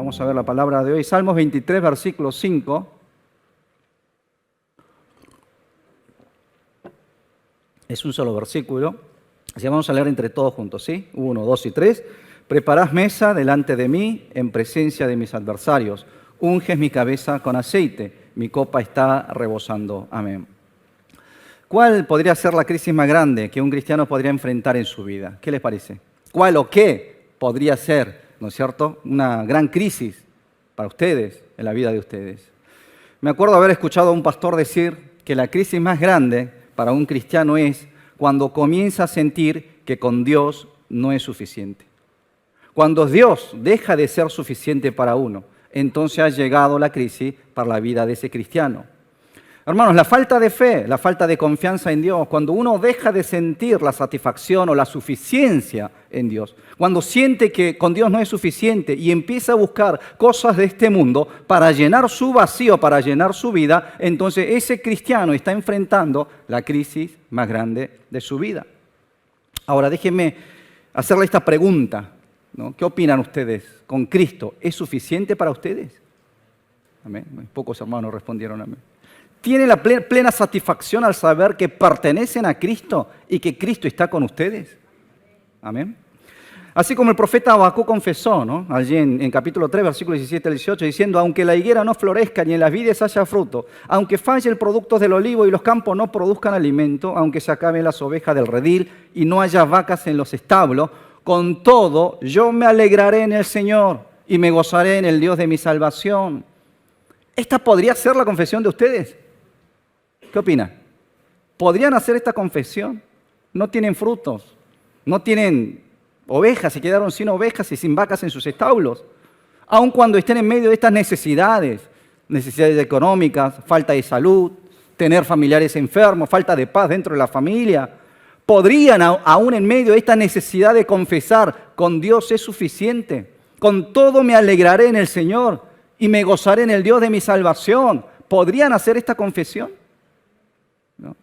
Vamos a ver la palabra de hoy. Salmos 23, versículo 5. Es un solo versículo. Así vamos a leer entre todos juntos, ¿sí? 1, 2 y 3. Preparás mesa delante de mí en presencia de mis adversarios. Unges mi cabeza con aceite. Mi copa está rebosando. Amén. ¿Cuál podría ser la crisis más grande que un cristiano podría enfrentar en su vida? ¿Qué les parece? ¿Cuál o qué podría ser, no es cierto, una gran crisis para ustedes, en la vida de ustedes? Me acuerdo haber escuchado a un pastor decir que la crisis más grande para un cristiano es cuando comienza a sentir que con Dios no es suficiente. Cuando Dios deja de ser suficiente para uno, entonces ha llegado la crisis para la vida de ese cristiano. Hermanos, la falta de fe, la falta de confianza en Dios, cuando uno deja de sentir la satisfacción o la suficiencia en Dios, cuando siente que con Dios no es suficiente y empieza a buscar cosas de este mundo para llenar su vacío, para llenar su vida, entonces ese cristiano está enfrentando la crisis más grande de su vida. Ahora, déjenme hacerle esta pregunta, ¿no? ¿Qué opinan ustedes? ¿Con Cristo es suficiente para ustedes? Amén. Pocos hermanos respondieron amén. ¿Tienen la plena satisfacción al saber que pertenecen a Cristo y que Cristo está con ustedes? Amén. Así como el profeta Habacuc confesó, ¿no? Allí en capítulo 3, versículo 17 al 18, diciendo, aunque la higuera no florezca ni en las vides haya fruto, aunque falle el producto del olivo y los campos no produzcan alimento, aunque se acaben las ovejas del redil y no haya vacas en los establos, con todo yo me alegraré en el Señor y me gozaré en el Dios de mi salvación. ¿Esta podría ser la confesión de ustedes? ¿Qué opinan? ¿Podrían hacer esta confesión? No tienen frutos, no tienen ovejas, se quedaron sin ovejas y sin vacas en sus establos. Aun cuando estén en medio de estas necesidades económicas, falta de salud, tener familiares enfermos, falta de paz dentro de la familia, podrían aún en medio de esta necesidad de confesar, con Dios es suficiente, con todo me alegraré en el Señor y me gozaré en el Dios de mi salvación. ¿Podrían hacer esta confesión? ¿No?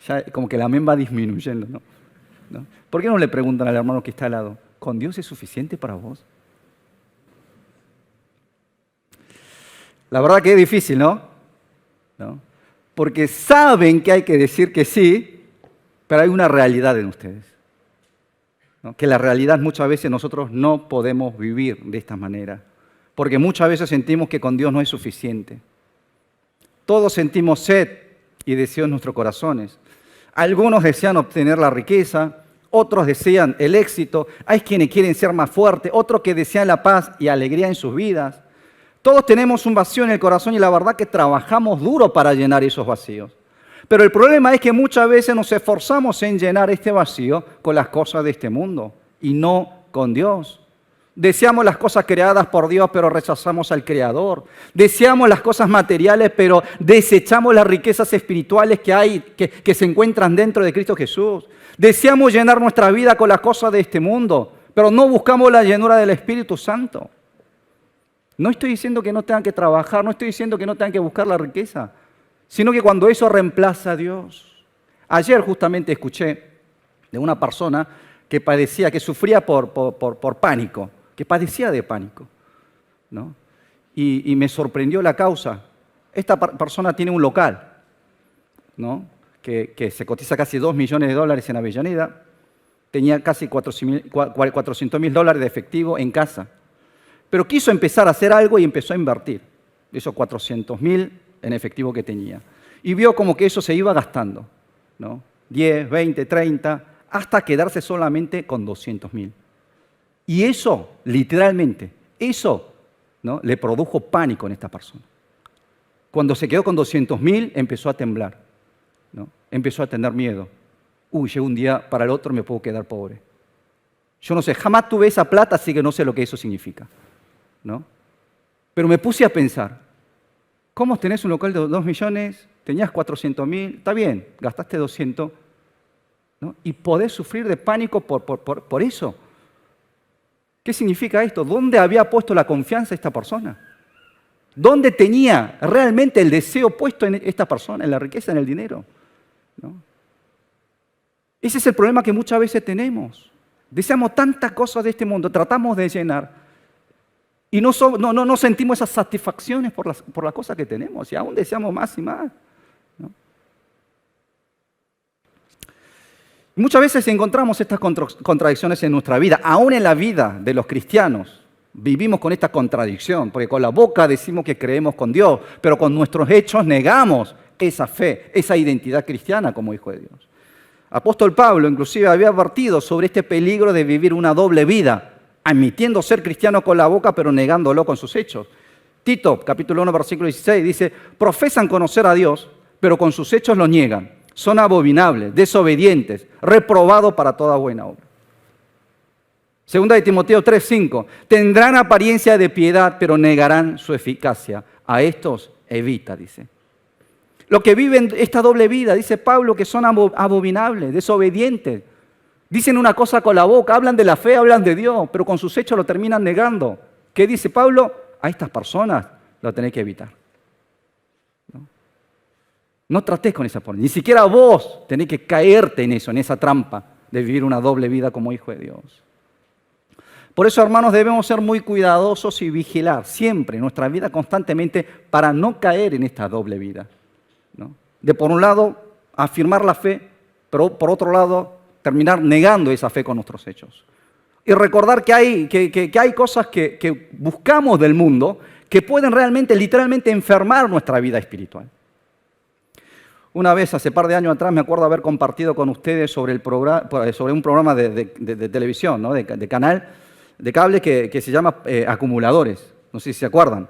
Ya como que la amén va disminuyendo, ¿no? ¿No? ¿Por qué no le preguntan al hermano que está al lado, ¿con Dios es suficiente para vos? La verdad que es difícil, ¿no? Porque saben que hay que decir que sí, pero hay una realidad en ustedes, ¿no? Que la realidad muchas veces nosotros no podemos vivir de esta manera, porque muchas veces sentimos que con Dios no es suficiente. Todos sentimos sed y deseo en nuestros corazones. Algunos desean obtener la riqueza, otros desean el éxito, hay quienes quieren ser más fuertes, otros que desean la paz y alegría en sus vidas. Todos tenemos un vacío en el corazón y la verdad que trabajamos duro para llenar esos vacíos. Pero el problema es que muchas veces nos esforzamos en llenar este vacío con las cosas de este mundo y no con Dios. Deseamos las cosas creadas por Dios, pero rechazamos al Creador. Deseamos las cosas materiales, pero desechamos las riquezas espirituales que hay, que se encuentran dentro de Cristo Jesús. Deseamos llenar nuestra vida con las cosas de este mundo, pero no buscamos la llenura del Espíritu Santo. No estoy diciendo que no tengan que trabajar, no estoy diciendo que no tengan que buscar la riqueza, sino que cuando eso reemplaza a Dios. Ayer justamente escuché de una persona que padecía, que sufría por pánico, que padecía de pánico, ¿no? Y me sorprendió la causa. Esta persona tiene un local, ¿no? que se cotiza casi $2 millones en Avellaneda, tenía casi $400.000 de efectivo en casa, pero quiso empezar a hacer algo y empezó a invertir esos $400.000 en efectivo que tenía. Y vio como que eso se iba gastando, ¿no? 10, 20, 30, hasta quedarse solamente con $200.000. Y eso, literalmente, eso, ¿no? Le produjo pánico en esta persona. Cuando se quedó con $200.000, empezó a temblar, ¿no? Empezó a tener miedo. Llegó un día para el otro me puedo quedar pobre. Yo no sé, jamás tuve esa plata, así que no sé lo que eso significa, ¿no? Pero me puse a pensar, ¿cómo tenés un local de 2 millones? Tenías 400.000, está bien, gastaste 200, ¿no? Y podés sufrir de pánico por eso. ¿Qué significa esto? ¿Dónde había puesto la confianza esta persona? ¿Dónde tenía realmente el deseo puesto en esta persona, en la riqueza, en el dinero? ¿No? Ese es el problema que muchas veces tenemos. Deseamos tantas cosas de este mundo, tratamos de llenar Y no sentimos esas satisfacciones por las cosas que tenemos y aún deseamos más y más, ¿no? Muchas veces encontramos estas contradicciones en nuestra vida, aún en la vida de los cristianos. Vivimos con esta contradicción, porque con la boca decimos que creemos con Dios, pero con nuestros hechos negamos esa fe, esa identidad cristiana como hijo de Dios. Apóstol Pablo inclusive había advertido sobre este peligro de vivir una doble vida, admitiendo ser cristiano con la boca, pero negándolo con sus hechos. Tito, capítulo 1, versículo 16, dice, profesan conocer a Dios, pero con sus hechos lo niegan. Son abominables, desobedientes, reprobados para toda buena obra. Segunda de Timoteo 3:5, tendrán apariencia de piedad, pero negarán su eficacia. A estos evita, dice. Los que viven esta doble vida, dice Pablo, que son abominables, desobedientes. Dicen una cosa con la boca, hablan de la fe, hablan de Dios, pero con sus hechos lo terminan negando. ¿Qué dice Pablo? A estas personas lo tenéis que evitar. No tratés con esa forma. Ni siquiera vos tenés que caerte en eso, en esa trampa de vivir una doble vida como hijo de Dios. Por eso, hermanos, debemos ser muy cuidadosos y vigilar siempre en nuestra vida constantemente para no caer en esta doble vida, ¿no? De por un lado, afirmar la fe, pero por otro lado, terminar negando esa fe con nuestros hechos. Y recordar que hay cosas que buscamos del mundo que pueden realmente, literalmente, enfermar nuestra vida espiritual. Una vez, hace par de años atrás, me acuerdo haber compartido con ustedes sobre un programa de televisión, ¿no? de canal, de cable que se llama Acumuladores. No sé si se acuerdan.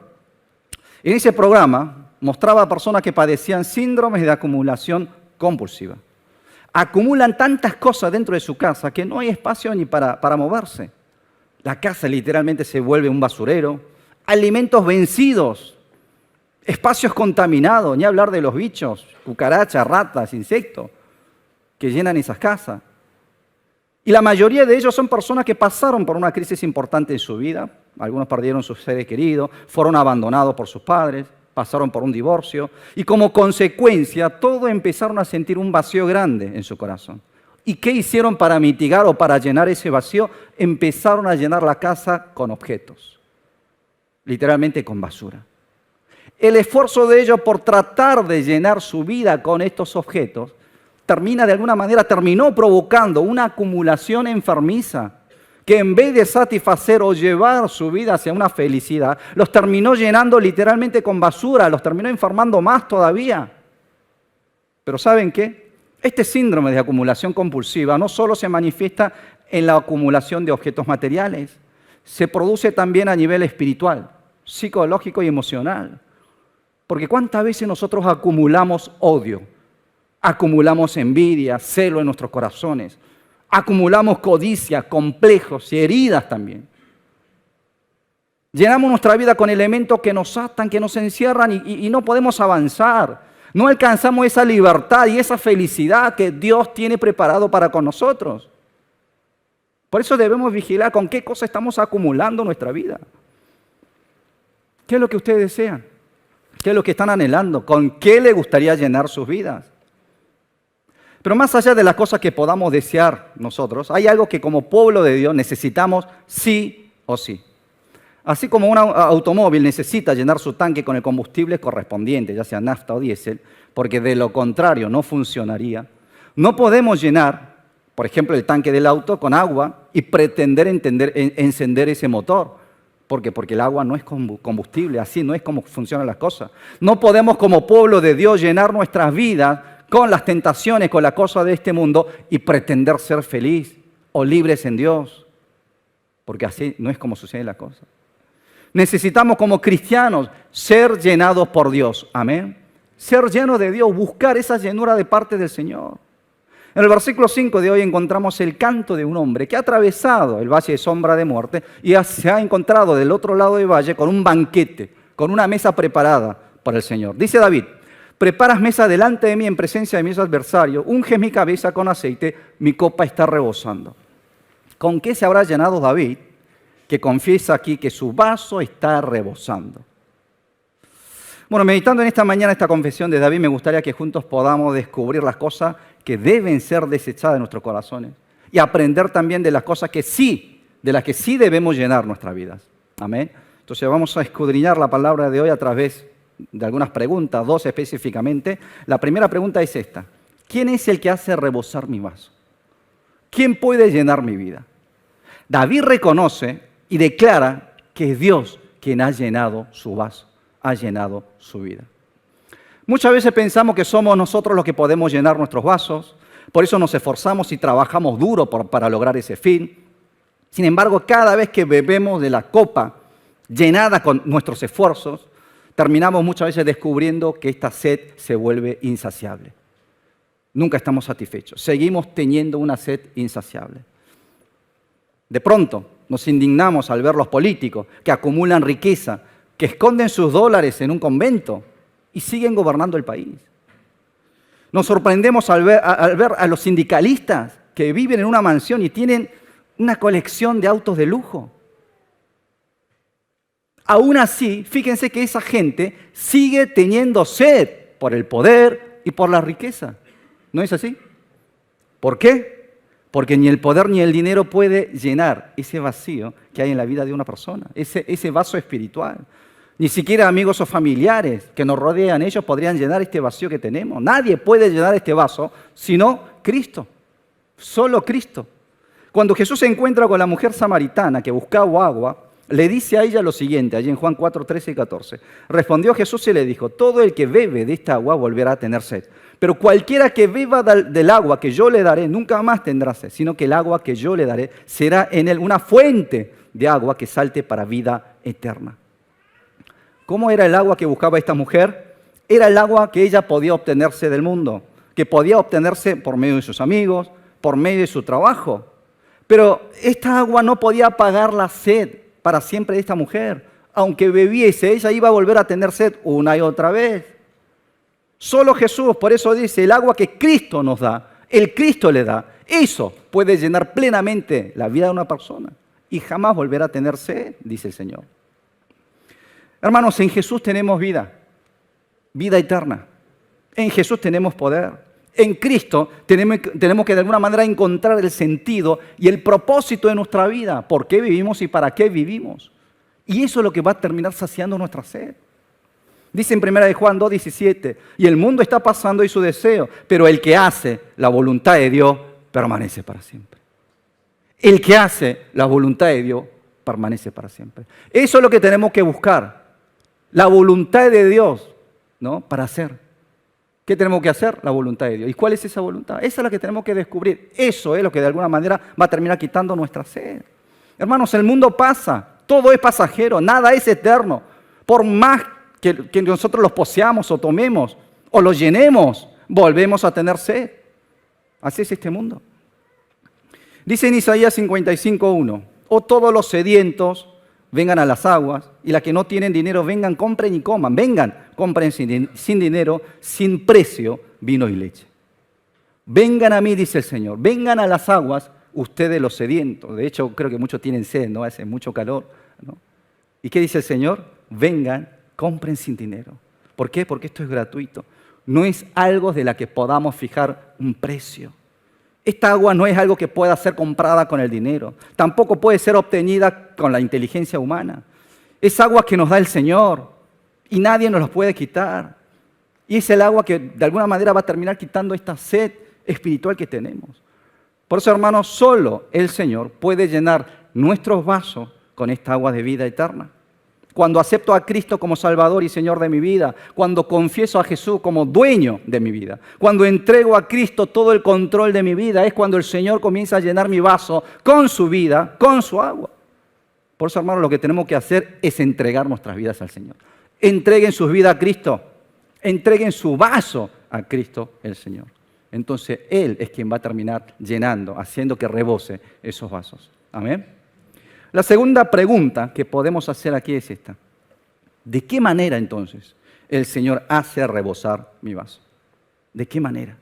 En ese programa mostraba a personas que padecían síndromes de acumulación compulsiva. Acumulan tantas cosas dentro de su casa que no hay espacio ni para moverse. La casa literalmente se vuelve un basurero. Alimentos vencidos. Espacios contaminados, ni hablar de los bichos, cucarachas, ratas, insectos, que llenan esas casas. Y la mayoría de ellos son personas que pasaron por una crisis importante en su vida. Algunos perdieron sus seres queridos, fueron abandonados por sus padres, pasaron por un divorcio. Y como consecuencia, todos empezaron a sentir un vacío grande en su corazón. ¿Y qué hicieron para mitigar o para llenar ese vacío? Empezaron a llenar la casa con objetos, literalmente con basura. El esfuerzo de ellos por tratar de llenar su vida con estos objetos terminó provocando una acumulación enfermiza que en vez de satisfacer o llevar su vida hacia una felicidad, los terminó llenando literalmente con basura, los terminó enfermando más todavía. Pero ¿saben qué? Este síndrome de acumulación compulsiva no solo se manifiesta en la acumulación de objetos materiales, se produce también a nivel espiritual, psicológico y emocional. Porque ¿cuántas veces nosotros acumulamos odio? Acumulamos envidia, celo en nuestros corazones. Acumulamos codicia, complejos y heridas también. Llenamos nuestra vida con elementos que nos atan, que nos encierran y no podemos avanzar. No alcanzamos esa libertad y esa felicidad que Dios tiene preparado para con nosotros. Por eso debemos vigilar con qué cosa estamos acumulando en nuestra vida. ¿Qué es lo que ustedes desean? ¿Qué es lo que están anhelando? ¿Con qué les gustaría llenar sus vidas? Pero más allá de las cosas que podamos desear nosotros, hay algo que como pueblo de Dios necesitamos sí o sí. Así como un automóvil necesita llenar su tanque con el combustible correspondiente, ya sea nafta o diésel, porque de lo contrario no funcionaría, no podemos llenar, por ejemplo, el tanque del auto con agua y pretender encender ese motor. ¿Por qué? Porque el agua no es combustible, así no es como funcionan las cosas. No podemos como pueblo de Dios llenar nuestras vidas con las tentaciones, con las cosas de este mundo y pretender ser feliz o libres en Dios, porque así no es como suceden las cosas. Necesitamos como cristianos ser llenados por Dios, amén. Ser llenos de Dios, buscar esa llenura de parte del Señor. En el versículo 5 de hoy encontramos el canto de un hombre que ha atravesado el valle de sombra de muerte y se ha encontrado del otro lado del valle con un banquete, con una mesa preparada para el Señor. Dice David, preparas mesa delante de mí en presencia de mis adversarios, unges mi cabeza con aceite, mi copa está rebosando. ¿Con qué se habrá llenado David que confiesa aquí que su vaso está rebosando? Bueno, meditando en esta mañana esta confesión de David, me gustaría que juntos podamos descubrir las cosas que deben ser desechadas de nuestros corazones y aprender también de las cosas de las que sí debemos llenar nuestras vidas. Amén. Entonces vamos a escudriñar la palabra de hoy a través de algunas preguntas, dos específicamente. La primera pregunta es esta: ¿quién es el que hace rebosar mi vaso? ¿Quién puede llenar mi vida? David reconoce y declara que es Dios quien ha llenado su vaso, ha llenado su vida. Muchas veces pensamos que somos nosotros los que podemos llenar nuestros vasos, por eso nos esforzamos y trabajamos duro para lograr ese fin. Sin embargo, cada vez que bebemos de la copa llenada con nuestros esfuerzos, terminamos muchas veces descubriendo que esta sed se vuelve insaciable. Nunca estamos satisfechos, seguimos teniendo una sed insaciable. De pronto nos indignamos al ver los políticos que acumulan riqueza, que esconden sus dólares en un convento y siguen gobernando el país. Nos sorprendemos al ver a los sindicalistas que viven en una mansión y tienen una colección de autos de lujo. Aún así, fíjense que esa gente sigue teniendo sed por el poder y por la riqueza. ¿No es así? ¿Por qué? Porque ni el poder ni el dinero puede llenar ese vacío que hay en la vida de una persona, ese vaso espiritual. Ni siquiera amigos o familiares que nos rodean, ellos podrían llenar este vacío que tenemos. Nadie puede llenar este vaso sino Cristo, solo Cristo. Cuando Jesús se encuentra con la mujer samaritana que buscaba agua, le dice a ella lo siguiente, allí en Juan 4, 13 y 14. Respondió Jesús y le dijo: todo el que bebe de esta agua volverá a tener sed. Pero cualquiera que beba del agua que yo le daré nunca más tendrá sed, sino que el agua que yo le daré será en él una fuente de agua que salte para vida eterna. ¿Cómo era el agua que buscaba esta mujer? Era el agua que ella podía obtenerse del mundo, que podía obtenerse por medio de sus amigos, por medio de su trabajo. Pero esta agua no podía apagar la sed para siempre de esta mujer. Aunque bebiese, ella iba a volver a tener sed una y otra vez. Solo Jesús, por eso dice, el agua que Cristo nos da, el Cristo le da, eso puede llenar plenamente la vida de una persona y jamás volver a tener sed, dice el Señor. Hermanos, en Jesús tenemos vida, vida eterna. En Jesús tenemos poder. En Cristo tenemos que de alguna manera encontrar el sentido y el propósito de nuestra vida. ¿Por qué vivimos y para qué vivimos? Y eso es lo que va a terminar saciando nuestra sed. Dice en 1 Juan 2:17, y el mundo está pasando y su deseo, pero el que hace la voluntad de Dios permanece para siempre. El que hace la voluntad de Dios permanece para siempre. Eso es lo que tenemos que buscar, la voluntad de Dios, ¿no? Para hacer. ¿Qué tenemos que hacer? La voluntad de Dios. ¿Y cuál es esa voluntad? Esa es la que tenemos que descubrir. Eso es lo que de alguna manera va a terminar quitando nuestra sed. Hermanos, el mundo pasa, todo es pasajero, nada es eterno. Por más que nosotros los poseamos o tomemos o los llenemos, volvemos a tener sed. Así es este mundo. Dice en Isaías 55:1, oh todos los sedientos, vengan a las aguas, y las que no tienen dinero, vengan, compren y coman. Vengan, compren sin dinero, sin precio, vino y leche. Vengan a mí, dice el Señor, vengan a las aguas, ustedes los sedientos. De hecho, creo que muchos tienen sed, ¿no? Hace mucho calor, ¿no? ¿Y qué dice el Señor? Vengan, compren sin dinero. ¿Por qué? Porque esto es gratuito. No es algo de la que podamos fijar un precio. Esta agua no es algo que pueda ser comprada con el dinero. Tampoco puede ser obtenida con la inteligencia humana. Es agua que nos da el Señor y nadie nos la puede quitar. Y es el agua que de alguna manera va a terminar quitando esta sed espiritual que tenemos. Por eso, hermanos, solo el Señor puede llenar nuestros vasos con esta agua de vida eterna. Cuando acepto a Cristo como Salvador y Señor de mi vida, cuando confieso a Jesús como dueño de mi vida, cuando entrego a Cristo todo el control de mi vida, es cuando el Señor comienza a llenar mi vaso con su vida, con su agua. Por eso, hermanos, lo que tenemos que hacer es entregar nuestras vidas al Señor. Entreguen sus vidas a Cristo, entreguen su vaso a Cristo el Señor. Entonces, Él es quien va a terminar llenando, haciendo que rebose esos vasos. Amén. La segunda pregunta que podemos hacer aquí es esta. ¿De qué manera entonces el Señor hace rebosar mi vaso? ¿De qué manera?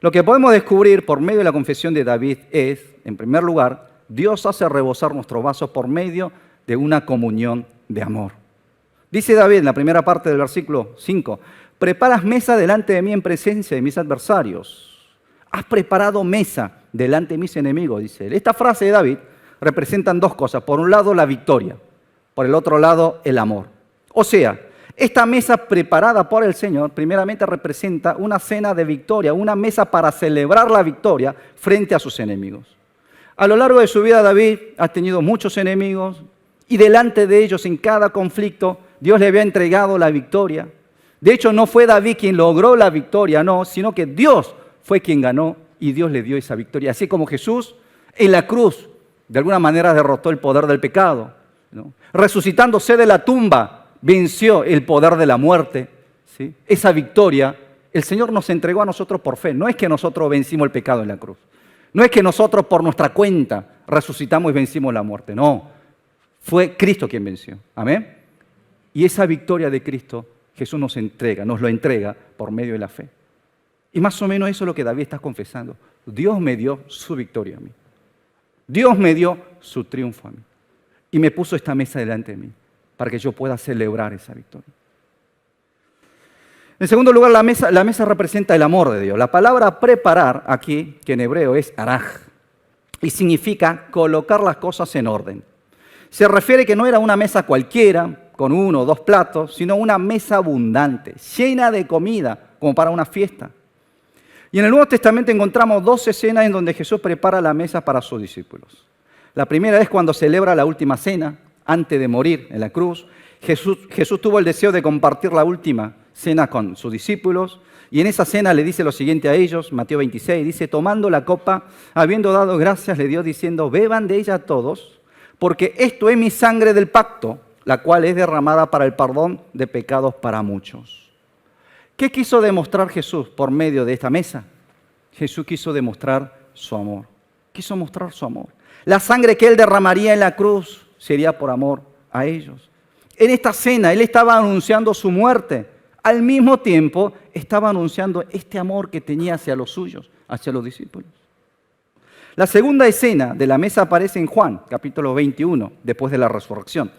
Lo que podemos descubrir por medio de la confesión de David es, en primer lugar, Dios hace rebosar nuestros vasos por medio de una comunión de amor. Dice David en la primera parte del versículo 5, preparas mesa delante de mí en presencia de mis adversarios. Has preparado mesa delante de mis enemigos, dice él. Esta frase de David representan dos cosas. Por un lado, la victoria. por el otro lado, el amor. O sea, esta mesa preparada por el Señor primeramente representa una cena de victoria, una mesa para celebrar la victoria frente a sus enemigos. A lo largo de su vida David ha tenido muchos enemigos y delante de ellos en cada conflicto Dios le había entregado la victoria. De hecho, no fue David quien logró la victoria, no, sino que Dios fue quien ganó y Dios le dio esa victoria. Así como Jesús en la cruz de alguna manera derrotó el poder del pecado, ¿no? Resucitándose de la tumba, venció el poder de la muerte, ¿sí? Esa victoria el Señor nos entregó a nosotros por fe. No es que nosotros vencimos el pecado en la cruz. No es que nosotros por nuestra cuenta resucitamos y vencimos la muerte. No, fue Cristo quien venció. Amén. Y esa victoria de Cristo Jesús nos lo entrega por medio de la fe. Y más o menos eso es lo que David está confesando. Dios me dio su victoria a mí. Dios me dio su triunfo a mí. Y me puso esta mesa delante de mí para que yo pueda celebrar esa victoria. En segundo lugar, la mesa representa el amor de Dios. La palabra preparar aquí, que en hebreo es araj, y significa colocar las cosas en orden. Se refiere que no era una mesa cualquiera, con 1 o 2 platos, sino una mesa abundante, llena de comida, como para una fiesta. Y en el Nuevo Testamento encontramos 2 escenas en donde Jesús prepara la mesa para sus discípulos. La primera es cuando celebra la última cena, antes de morir en la cruz. Jesús tuvo el deseo de compartir la última cena con sus discípulos, y en esa cena le dice lo siguiente a ellos, Mateo 26, dice, tomando la copa, habiendo dado gracias, le dio diciendo, beban de ella todos, porque esto es mi sangre del pacto, la cual es derramada para el perdón de pecados para muchos. ¿Qué quiso demostrar Jesús por medio de esta mesa? Jesús quiso demostrar su amor. Quiso mostrar su amor. La sangre que Él derramaría en la cruz sería por amor a ellos. En esta cena Él estaba anunciando su muerte. Al mismo tiempo estaba anunciando este amor que tenía hacia los suyos, hacia los discípulos. La segunda escena de la mesa aparece en Juan, capítulo 21, después de la resurrección.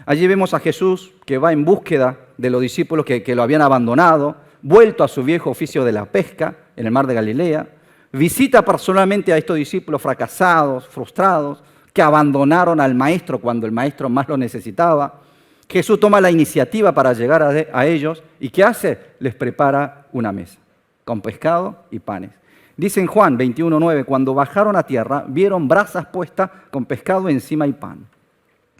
Allí vemos a Jesús que va en búsqueda de los discípulos que lo habían abandonado, vuelto a su viejo oficio de la pesca en el mar de Galilea, visita personalmente a estos discípulos fracasados, frustrados, que abandonaron al Maestro cuando el Maestro más lo necesitaba. Jesús toma la iniciativa para llegar a ellos y ¿qué hace? Les prepara una mesa con pescado y panes. Dice en Juan 21:9, cuando bajaron a tierra, vieron brasas puestas con pescado encima y pan.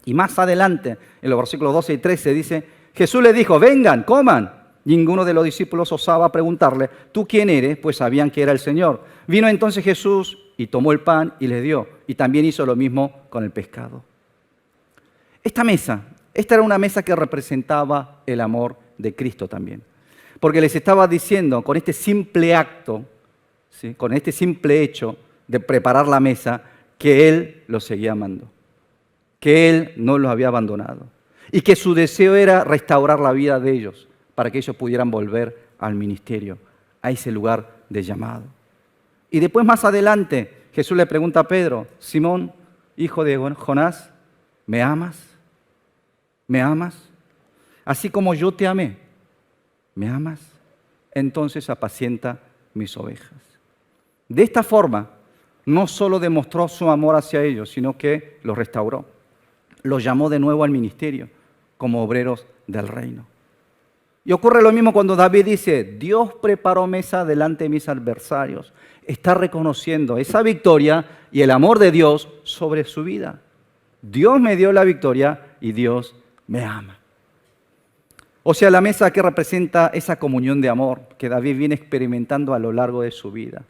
Y más adelante, en los versículos 12 y 13, dice, Jesús les dijo, vengan, coman. Ninguno de los discípulos osaba preguntarle, ¿tú quién eres? Pues sabían que era el Señor. Vino entonces Jesús y tomó el pan y les dio. Y también hizo lo mismo con el pescado. Esta era una mesa que representaba el amor de Cristo también. Porque les estaba diciendo, con este simple acto, ¿sí? Con este simple hecho de preparar la mesa, que Él los seguía amando. Que Él no los había abandonado. Y que su deseo era restaurar la vida de ellos, para que ellos pudieran volver al ministerio, a ese lugar de llamado. Y después más adelante Jesús le pregunta a Pedro, Simón, hijo de Jonás, ¿me amas? ¿Me amas? Así como yo te amé, ¿me amas? Entonces apacienta mis ovejas. De esta forma, no solo demostró su amor hacia ellos, sino que los restauró. Los llamó de nuevo al ministerio como obreros del reino. Y ocurre lo mismo cuando David dice, Dios preparó mesa delante de mis adversarios. Está reconociendo esa victoria y el amor de Dios sobre su vida. Dios me dio la victoria y Dios me ama. O sea, la mesa que representa esa comunión de amor que David viene experimentando a lo largo de su vida.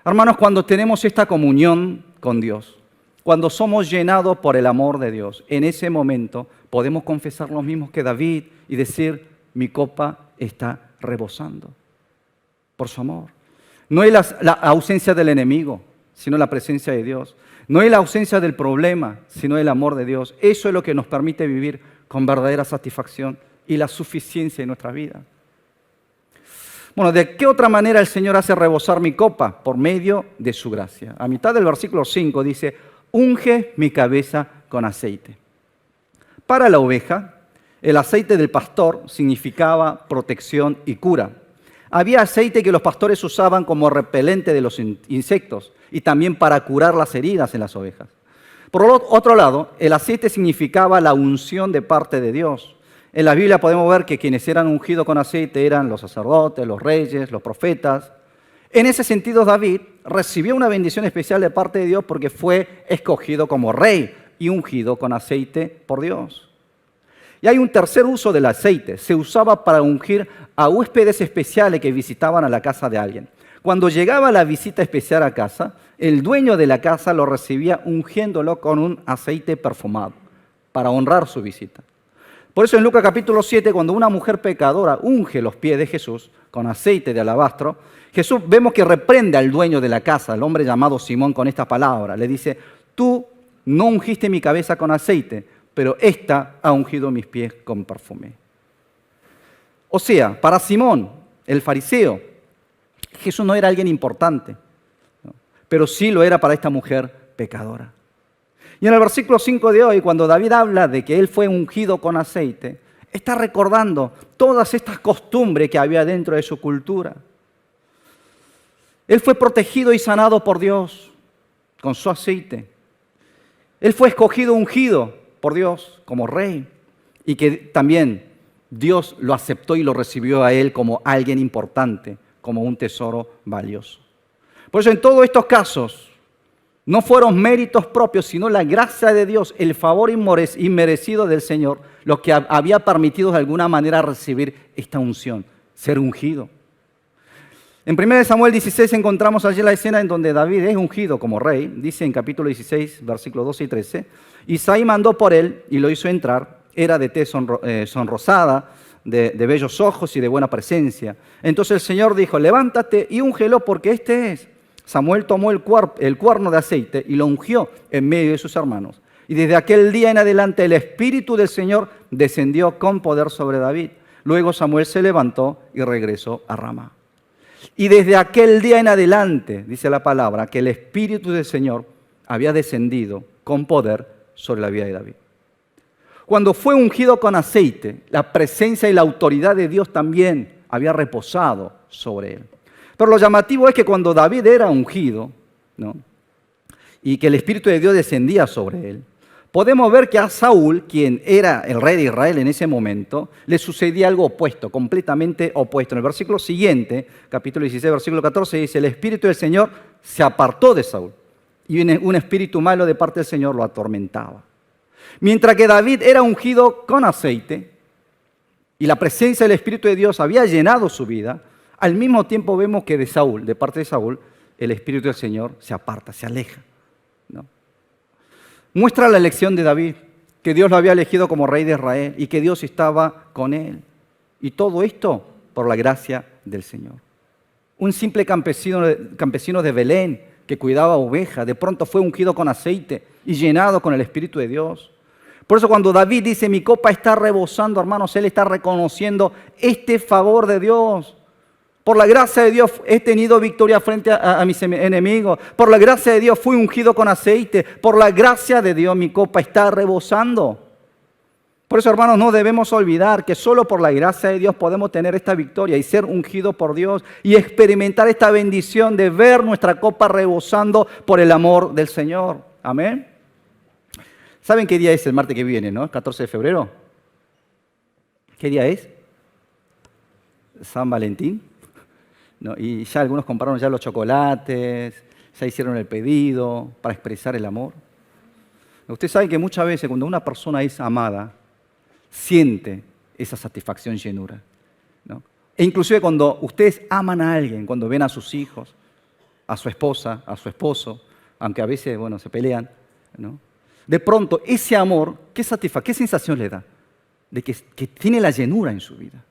Hermanos, cuando tenemos esta comunión con Dios, cuando somos llenados por el amor de Dios, en ese momento podemos confesar lo mismo que David y decir, mi copa está rebosando por su amor. No es la ausencia del enemigo, sino la presencia de Dios. No es la ausencia del problema, sino el amor de Dios. Eso es lo que nos permite vivir con verdadera satisfacción y la suficiencia en nuestra vida. Bueno, ¿de qué otra manera el Señor hace rebosar mi copa? Por medio de su gracia. A mitad del versículo 5 dice, unge mi cabeza con aceite. Para la oveja, el aceite del pastor significaba protección y cura. Había aceite que los pastores usaban como repelente de los insectos y también para curar las heridas en las ovejas. Por otro lado, el aceite significaba la unción de parte de Dios. En la Biblia podemos ver que quienes eran ungidos con aceite eran los sacerdotes, los reyes, los profetas. En ese sentido, David recibió una bendición especial de parte de Dios porque fue escogido como rey y ungido con aceite por Dios. Y hay un tercer uso del aceite. Se usaba para ungir a huéspedes especiales que visitaban a la casa de alguien. Cuando llegaba la visita especial a casa, el dueño de la casa lo recibía ungiéndolo con un aceite perfumado para honrar su visita. Por eso en Lucas capítulo 7, cuando una mujer pecadora unge los pies de Jesús con aceite de alabastro, Jesús vemos que reprende al dueño de la casa, al hombre llamado Simón, con esta palabra. Le dice, tú no ungiste mi cabeza con aceite, pero ésta ha ungido mis pies con perfume. O sea, para Simón, el fariseo, Jesús no era alguien importante, ¿no? Pero sí lo era para esta mujer pecadora. Y en el versículo 5 de hoy, cuando David habla de que él fue ungido con aceite, está recordando todas estas costumbres que había dentro de su cultura. Él fue protegido y sanado por Dios con su aceite. Él fue escogido, ungido por Dios como rey, y que también Dios lo aceptó y lo recibió a él como alguien importante, como un tesoro valioso. Por eso en todos estos casos no fueron méritos propios, sino la gracia de Dios, el favor inmerecido del Señor, lo que había permitido de alguna manera recibir esta unción, ser ungido. En 1 Samuel 16 encontramos allí la escena en donde David es ungido como rey. Dice en capítulo 16, versículos 12 y 13, Isaí mandó por él y lo hizo entrar. Era de tez sonrosada, de bellos ojos y de buena presencia. Entonces el Señor dijo, levántate y úngelo porque este es. Samuel tomó el cuerno de aceite y lo ungió en medio de sus hermanos. Y desde aquel día en adelante el Espíritu del Señor descendió con poder sobre David. Luego Samuel se levantó y regresó a Ramá. Y desde aquel día en adelante, dice la palabra, que el Espíritu del Señor había descendido con poder sobre la vida de David. Cuando fue ungido con aceite, la presencia y la autoridad de Dios también había reposado sobre él. Pero lo llamativo es que cuando David era ungido, ¿no?, y que el Espíritu de Dios descendía sobre él, podemos ver que a Saúl, quien era el rey de Israel en ese momento, le sucedía algo opuesto, completamente opuesto. En el versículo siguiente, capítulo 16, versículo 14, dice, el Espíritu del Señor se apartó de Saúl y un espíritu malo de parte del Señor lo atormentaba. Mientras que David era ungido con aceite y la presencia del Espíritu de Dios había llenado su vida, al mismo tiempo vemos que de parte de Saúl, el Espíritu del Señor se aparta, se aleja, ¿no? Muestra la elección de David, que Dios lo había elegido como rey de Israel y que Dios estaba con él. Y todo esto por la gracia del Señor. Un simple campesino de Belén que cuidaba ovejas, de pronto fue ungido con aceite y llenado con el Espíritu de Dios. Por eso cuando David dice, mi copa está rebosando, hermanos, él está reconociendo este favor de Dios. Por la gracia de Dios he tenido victoria frente a mis enemigos. Por la gracia de Dios fui ungido con aceite. Por la gracia de Dios mi copa está rebosando. Por eso, hermanos, no debemos olvidar que solo por la gracia de Dios podemos tener esta victoria y ser ungidos por Dios y experimentar esta bendición de ver nuestra copa rebosando por el amor del Señor. Amén. ¿Saben qué día es el martes que viene, no? 14 de febrero. ¿Qué día es? San Valentín. ¿No? Y ya algunos compraron ya los chocolates, ya hicieron el pedido para expresar el amor. Ustedes saben que muchas veces cuando una persona es amada, siente esa satisfacción llenura, ¿no? E inclusive cuando ustedes aman a alguien, cuando ven a sus hijos, a su esposa, a su esposo, aunque a veces, bueno, se pelean, ¿no? De pronto ese amor, ¿qué sensación le da? De que tiene la llenura en su vida,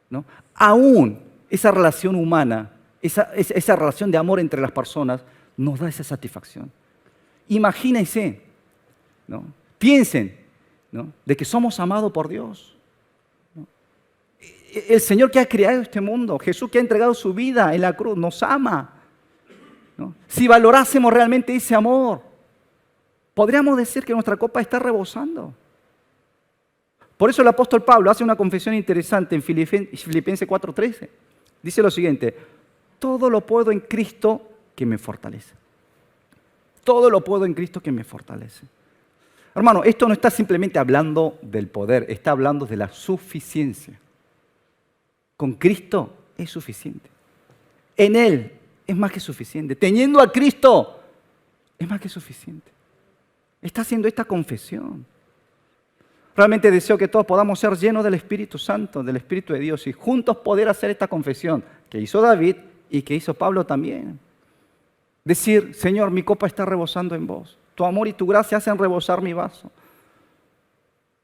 ¿no? Aún esa relación humana, esa relación de amor entre las personas nos da esa satisfacción. Imagínense, ¿no? Piensen, ¿no?, de que somos amados por Dios, ¿no? El Señor que ha creado este mundo, Jesús que ha entregado su vida en la cruz, nos ama, ¿no? Si valorásemos realmente ese amor, podríamos decir que nuestra copa está rebosando. Por eso el apóstol Pablo hace una confesión interesante en Filipenses 4:13. Dice lo siguiente, todo lo puedo en Cristo que me fortalece. Todo lo puedo en Cristo que me fortalece. Hermano, esto no está simplemente hablando del poder, está hablando de la suficiencia. Con Cristo es suficiente. En Él es más que suficiente. Teniendo a Cristo es más que suficiente. Está haciendo esta confesión. Realmente deseo que todos podamos ser llenos del Espíritu Santo, del Espíritu de Dios, y juntos poder hacer esta confesión que hizo David y que hizo Pablo también. Decir, Señor, mi copa está rebosando en vos. Tu amor y tu gracia hacen rebosar mi vaso.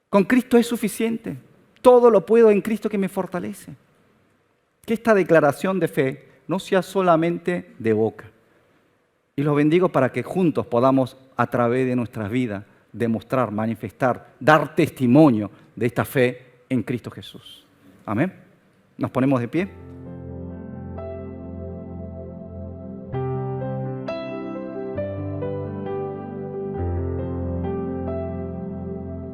Con Cristo es suficiente. Todo lo puedo en Cristo que me fortalece. Que esta declaración de fe no sea solamente de boca. Y los bendigo para que juntos podamos, a través de nuestras vidas, demostrar, manifestar, dar testimonio de esta fe en Cristo Jesús. Amén. Nos ponemos de pie.